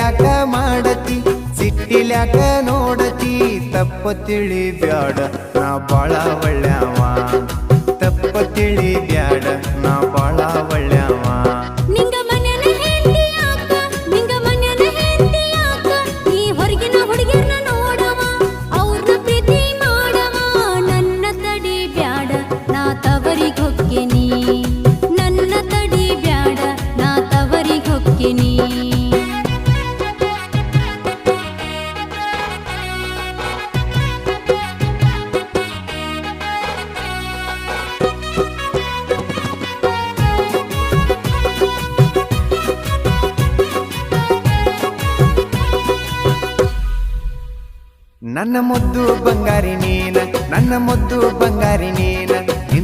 ಯಾಕ ಮಾಡತಿ ಸಿಟ್ಟಿಲ್ಯಾಕ ನೋಡತಿ ತಪ್ಪ ತಿಳಿ ಬ್ಯಾಡ ನಾ ಬಾಳ ಒಳ್ಳ್ಯಾವ ತಪ್ಪ ತಿಳಿ ಬ್ಯಾಡ ನಾ ಬಾಳ ಒಳ್ಳ್ಯಾವ ನಿಂಗ ಮನ್ಯಾನ ಹೆಂಡತಿ ಯಾಕ ನಿಂಗ ಮನ್ಯಾನ ಹೆಂಡತಿ ಯಾಕ ನೀ ಹೊರಗಿನ ಹುಡುಗಿಯರ್ನ ನೋಡವ ಅವ್ರನ್ನ ಪ್ರೀತಿ ಮಾಡವ ನನ್ನ ತಡಿ ಬ್ಯಾಡ ನಾ ತವರಿಗ್ ಹೊಕ್ಕಿನಿ ನನ್ನ ತಡಿ ಬ್ಯಾಡ ನಾ ತವರಿಗ್ ಹೊಕ್ಕಿನಿ ನನ್ನ ಮುದ್ದು ಬಂಗಾರಿ ನೀನ ನನ್ನ ಮುದ್ದು ಬಂಗಾರಿ ನೀನ